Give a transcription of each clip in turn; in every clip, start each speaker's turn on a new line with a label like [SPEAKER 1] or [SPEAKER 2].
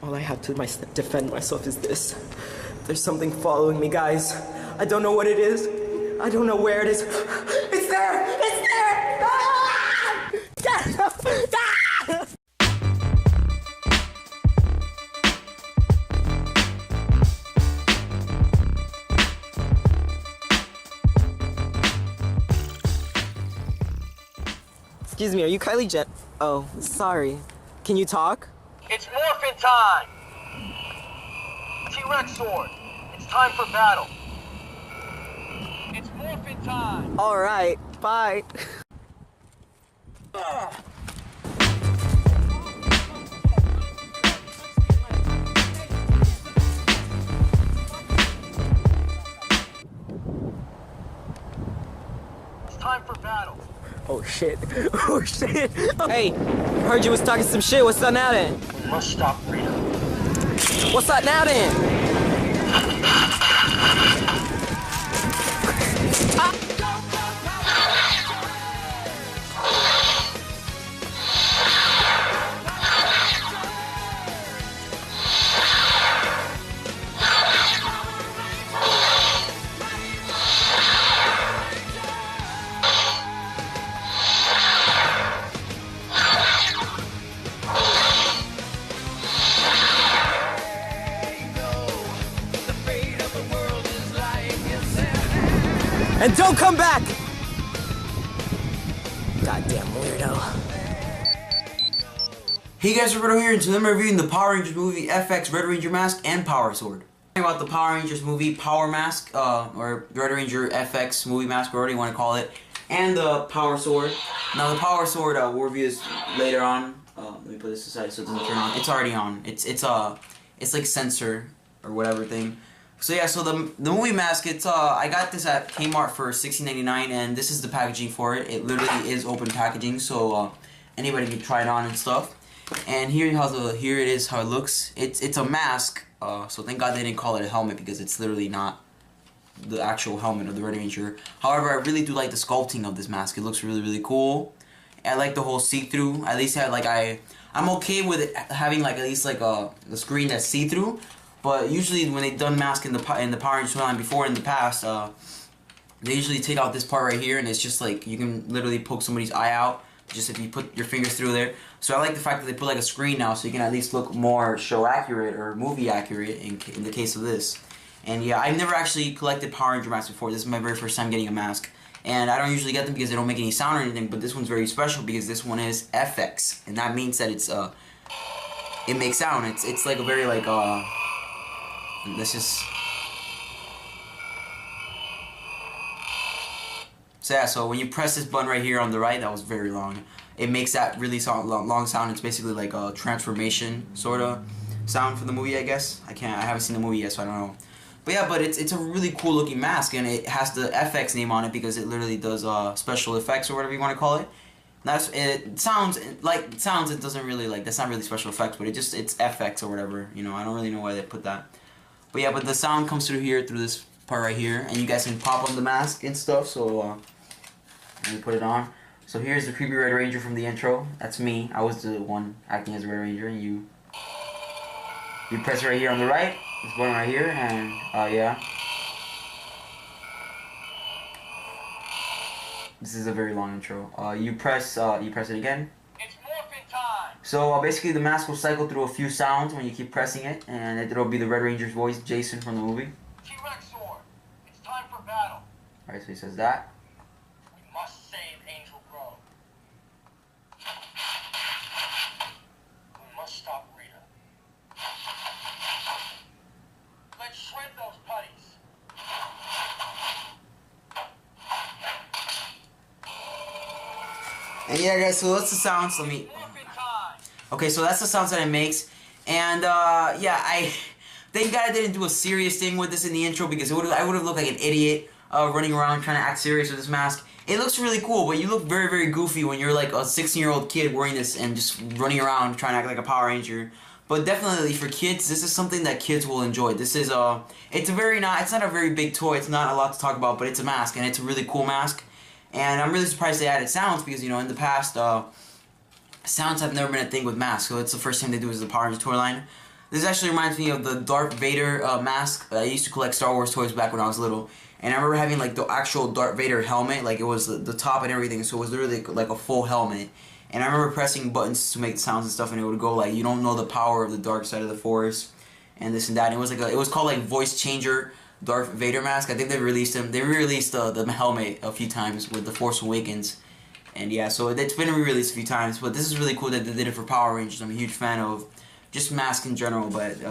[SPEAKER 1] All I have to defend myself is this. There's something following me, guys. I don't know what it is. I don't know where it is. It's there! It's there! Ah! Ah! Excuse me, are you Kylie Jen? Oh, sorry. Can you talk?
[SPEAKER 2] It's morphin' time! T-Rex sword. It's time for battle. It's morphin' time!
[SPEAKER 1] Alright, bye.
[SPEAKER 2] It's time for battle.
[SPEAKER 1] Oh shit. Oh shit. Hey, heard you was talking some shit. What's up now then?
[SPEAKER 2] We must stop Rita.
[SPEAKER 1] What's up now then? And don't come back! Goddamn weirdo.
[SPEAKER 3] Hey guys, Roberto here, and today I'm reviewing the Power Rangers movie FX Red Ranger Mask and Power Sword. About the Power Rangers movie Power Mask, or Red Ranger FX movie mask, whatever you want to call it, and the Power Sword. Now the Power Sword we'll review this later on. Let me put this aside so it doesn't turn on. It's already on. It's like sensor or whatever thing. So yeah, so the movie mask, it's I got this at Kmart for $16.99, and this is the packaging for it. It literally is open packaging, so anybody can try it on and stuff. And here it is how it looks. It's a mask, so thank God they didn't call it a helmet, because it's literally not the actual helmet of the Red Ranger. However, I really do like the sculpting of this mask. It looks really, really cool. I like the whole see-through. At least I'm okay with it having like at least like a screen that's see-through. But usually when they've done masks in the Power Rangers line before in the past, they usually take out this part right here, and it's just like you can literally poke somebody's eye out just if you put your fingers through there. So I like the fact that they put like a screen now, so you can at least look more show accurate or movie accurate in the case of this. And yeah, I've never actually collected Power Ranger masks before. This is my very first time getting a mask. And I don't usually get them because they don't make any sound or anything, but this one's very special because this one is FX, and that means that it makes sound. It's like a very like let's just. So yeah, so when you press this button right here on the right, that was very long. It makes that really long sound. It's basically like a transformation sort of sound for the movie, I guess. I haven't seen the movie yet, so I don't know. But yeah, but it's a really cool looking mask, and it has the FX name on it because it literally does special effects or whatever you want to call it. It sounds. It doesn't really like, that's not really special effects, but it's FX or whatever. You know, I don't really know why they put that. But yeah, but the sound comes through here, through this part right here, and you guys can pop on the mask and stuff. So let me put it on. So here's the creepy Red Ranger from the intro. That's me. I was the one acting as Red Ranger, and you press it right here on the right. This button right here, and yeah. This is a very long intro. You press it again.
[SPEAKER 2] It's morphin' time!
[SPEAKER 3] So basically the mask will cycle through a few sounds when you keep pressing it, and it'll be the Red Ranger's voice, Jason from the movie.
[SPEAKER 2] T-Rex sword. It's time for battle.
[SPEAKER 3] Alright, so he says that.
[SPEAKER 2] We must save Angel Grove. We must stop Rita. Let's shred those putties.
[SPEAKER 3] And yeah guys, so that's the sounds. Okay, so that's the sounds that it makes. And yeah, thank God I didn't do a serious thing with this in the intro, because I would have looked like an idiot running around trying to act serious with this mask. It looks really cool, but you look very, very goofy when you're like a 16-year-old kid wearing this and just running around trying to act like a Power Ranger. But definitely for kids, this is something that kids will enjoy. This is it's not a very big toy. It's not a lot to talk about, but it's a mask, and it's a really cool mask. And I'm really surprised they added sounds, because, you know, in the past, sounds have never been a thing with masks. So it's the first time they do is the Power Rangers toy line. This actually reminds me of the Darth Vader mask. I used to collect Star Wars toys back when I was little. And I remember having like the actual Darth Vader helmet. Like it was the top and everything. So it was literally like a full helmet. And I remember pressing buttons to make sounds and stuff. And it would go like, you don't know the power of the dark side of the Force. And this and that. And it was like it was called like Voice Changer Darth Vader mask. I think they released him. They re-released the helmet a few times with The Force Awakens. And yeah, so it's been re-released a few times. But this is really cool that they did it for Power Rangers. I'm a huge fan of just masks in general. But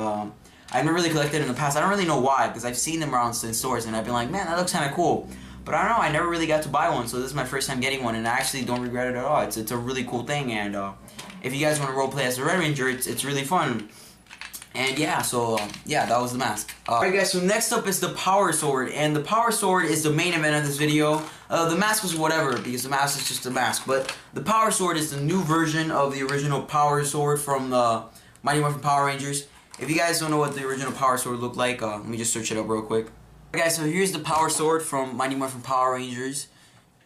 [SPEAKER 3] I've never really collected in the past. I don't really know why, because I've seen them around in stores and I've been like, man, that looks kind of cool. But I don't know, I never really got to buy one, so this is my first time getting one, and I actually don't regret it at all. It's a really cool thing, and if you guys want to roleplay as a Red Ranger, it's really fun. And yeah, so yeah, that was the mask. Alright guys, so next up is the Power Sword, and the Power Sword is the main event of this video. The mask was whatever, because the mask is just a mask, but the Power Sword is the new version of the original Power Sword from Mighty Morphin Power Rangers. If you guys don't know what the original Power Sword looked like, let me just search it up real quick. Okay, guys, so here's the Power Sword from Mighty Morphin Power Rangers,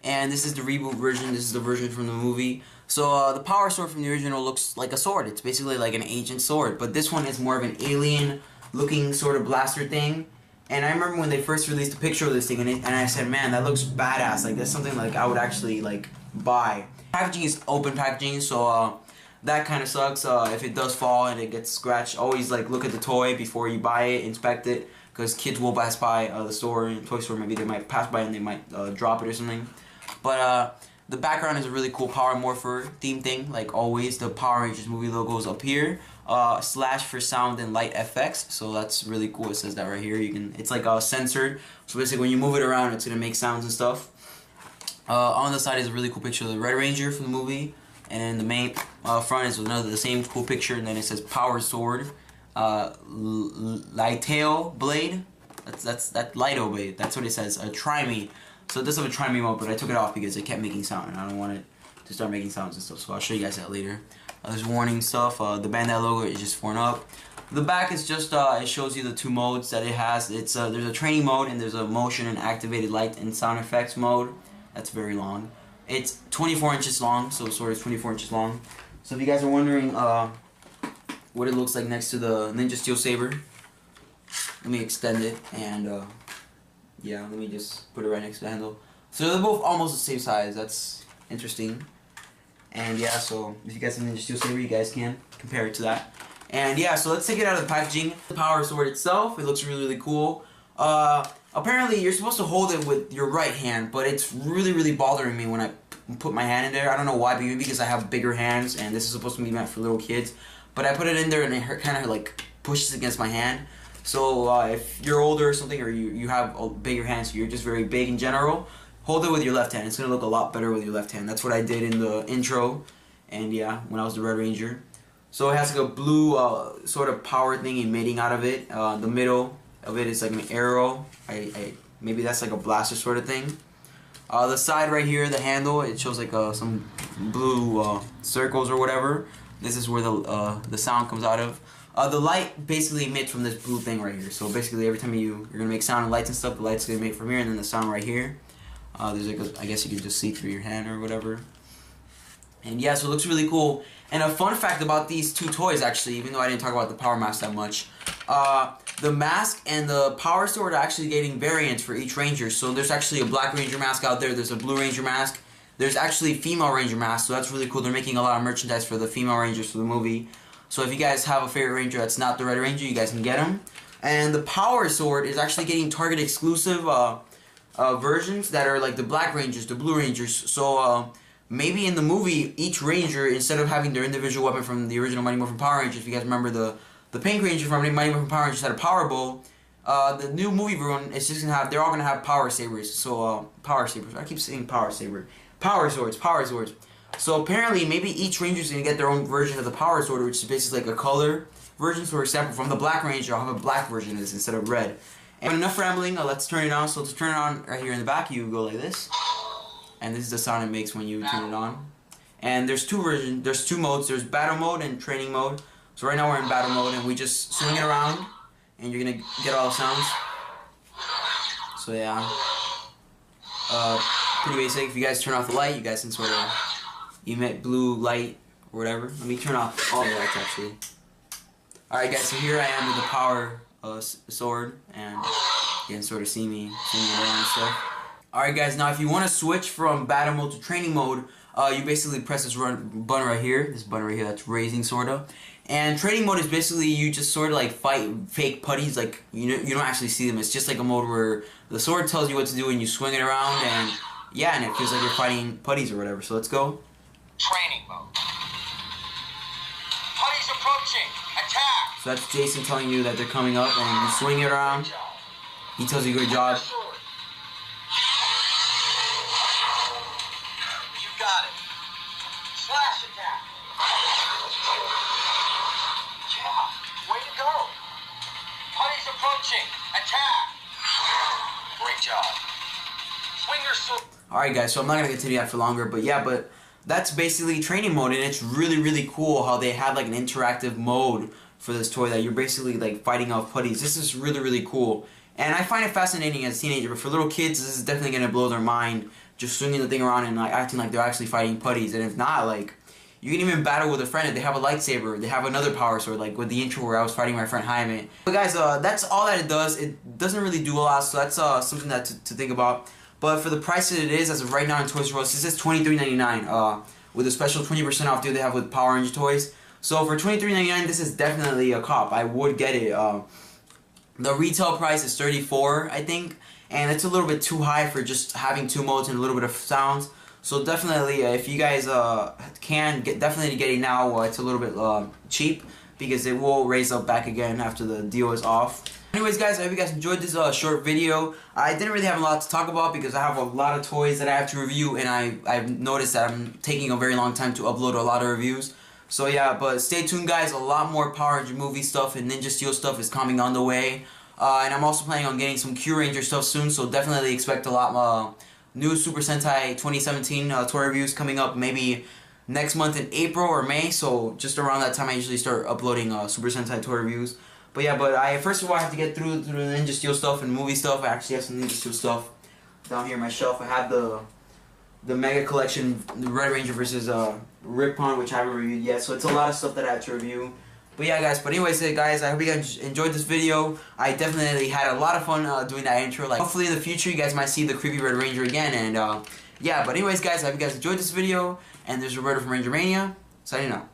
[SPEAKER 3] and this is the reboot version. This is the version from the movie. So the Power Sword from the original looks like a sword. It's basically like an ancient sword, but this one is more of an alien-looking sort of blaster thing. And I remember when they first released a picture of this thing, and I said, man, that looks badass. Like that's something like I would actually like buy. Packaging is open packaging, so that kind of sucks. If it does fall and it gets scratched, always like look at the toy before you buy it, inspect it, because kids will pass by the store, toy store, maybe they might pass by and they might drop it or something. But the background is a really cool Power Morpher theme thing, like always. The Power Rangers movie logo is up here, slash for sound and light effects, so that's really cool. It says that right here. It's like censored, so basically when you move it around, it's gonna make sounds and stuff. On the side is a really cool picture of the Red Ranger from the movie, and then the main front is the same cool picture, and then it says Power Sword, Lightail Blade. That's Lighto Blade. That's what it says. Try me. So it does have a try me mode, but I took it off because it kept making sound, and I don't want it to start making sounds and stuff. So I'll show you guys that later. There's warning stuff. The Bandai logo is just torn up. The back is just it shows you the two modes that it has. It's there's a training mode and there's a motion and activated light and sound effects mode. That's very long. It's 24 inches long, so the sword is 24 inches long. So if you guys are wondering what it looks like next to the Ninja Steel Saber, let me extend it, and yeah, let me just put it right next to the handle. So they're both almost the same size. That's interesting. And yeah, so if you guys have Ninja Steel Saber, you guys can compare it to that. And yeah, so let's take it out of the packaging. The Power Sword itself, it looks really, really cool. Apparently you're supposed to hold it with your right hand, but it's really, really bothering me when I put my hand in there. I don't know why, maybe because I have bigger hands and this is supposed to be meant for little kids. But I put it in there and it kind of like pushes against my hand. So if you're older or something, or you have bigger hands, so you're just very big in general, hold it with your left hand. It's going to look a lot better with your left hand. That's what I did in the intro, and yeah, when I was the Red Ranger. So it has like a blue sort of power thing emitting out of it. The middle of it is like an arrow. Maybe that's like a blaster sort of thing. The side right here, the handle, it shows like some blue circles or whatever. This is where the sound comes out of. The light basically emits from this blue thing right here. So basically every time you're going to make sound and lights and stuff, the light's going to emit from here, and then the sound right here. There's like I guess you can just see through your hand or whatever. And yeah, so it looks really cool. And a fun fact about these two toys, actually, even though I didn't talk about the Power Mask that much, the mask and the Power Sword are actually getting variants for each Ranger. So there's actually a Black Ranger mask out there, there's a Blue Ranger mask, there's actually female Ranger mask, so that's really cool. They're making a lot of merchandise for the female Rangers for the movie. So if you guys have a favorite Ranger that's not the Red Ranger, you guys can get them. And the Power Sword is actually getting Target exclusive versions that are like the Black Rangers, the Blue Rangers. So maybe in the movie, each Ranger, instead of having their individual weapon from the original Mighty Morphin Power Rangers, if you guys remember the Pink Ranger from Mighty Morphin Power Rangers had a power bow. The new movie version is just gonna have, they're all gonna have power sabers. So power sabers. I keep saying power saber. Power swords. Power swords. So apparently, maybe each Ranger is gonna get their own version of the Power Sword, which is basically like a color version. So for example, from the Black Ranger, I'll have a black version of this instead of red. And enough rambling. Let's turn it on. So to turn it on, right here in the back, you go like this, and this is the sound it makes when you turn it on. And there's two versions. There's two modes. There's battle mode and training mode. So right now we're in battle mode, and we just swing it around, and you're gonna get all the sounds. So yeah, pretty basic. If you guys turn off the light, you guys can sort of emit blue light or whatever. Let me turn off all the lights actually. Alright guys, so here I am with the power sword, and you can sort of see me around and stuff. Alright guys, now if you want to switch from battle mode to training mode, you basically press this button right here, that's raising sort of. And training mode is basically you just sort of like fight fake putties, like you don't actually see them. It's just like a mode where the sword tells you what to do and you swing it around, and yeah, and it feels like you're fighting putties or whatever. So let's go.
[SPEAKER 2] Training mode. Putties approaching. Attack.
[SPEAKER 3] So that's Jason telling you that they're coming up, and you swing it around. He tells you good job.
[SPEAKER 2] You got it. Slash attack. Yeah, way to go. Putties approaching. Attack. Great job. Swing your sword.
[SPEAKER 3] Alright guys, so I'm not going to continue that for longer, but yeah, but that's basically training mode, and it's really cool how they have like an interactive mode for this toy that you're basically like fighting off putties. This is really cool, and I find it fascinating as a teenager, but for little kids this is definitely going to blow their mind, just swinging the thing around and like acting like they're actually fighting putties. And if not, like, you can even battle with a friend if they have a lightsaber, they have another power sword, like with the intro where I was fighting my friend Jaime. But guys, that's all that it does. It doesn't really do a lot, so that's something that to think about. But for the price that it is, as of right now in Toys R Us, this is $23.99 with a special 20% off deal they have with Power Ranger toys. So for $23.99, this is definitely a cop. I would get it. The retail price is $34, I think, and it's a little bit too high for just having two modes and a little bit of sounds. So definitely, if you guys definitely get it now, it's a little bit cheap, because it will raise up back again after the deal is off. Anyways guys, I hope you guys enjoyed this short video. I didn't really have a lot to talk about because I have a lot of toys that I have to review, and I've noticed that I'm taking a very long time to upload a lot of reviews. So yeah, but stay tuned guys, a lot more Power Ranger movie stuff and Ninja Steel stuff is coming on the way. And I'm also planning on getting some Q Ranger stuff soon, so definitely expect a lot new Super Sentai 2017 toy reviews coming up maybe next month in April or May. So just around that time I usually start uploading Super Sentai toy reviews. But yeah, but first of all I have to get through the Ninja Steel stuff and movie stuff. I actually have some Ninja Steel stuff down here on my shelf. I have the Mega Collection, the Red Ranger versus Ripon, which I haven't reviewed yet. So it's a lot of stuff that I have to review. But yeah guys, but anyways guys, I hope you guys enjoyed this video. I definitely had a lot of fun doing that intro. Like, hopefully in the future you guys might see the creepy Red Ranger again. And yeah, but anyways guys, I hope you guys enjoyed this video. And there's Roberto from Ranger Mania, signing out.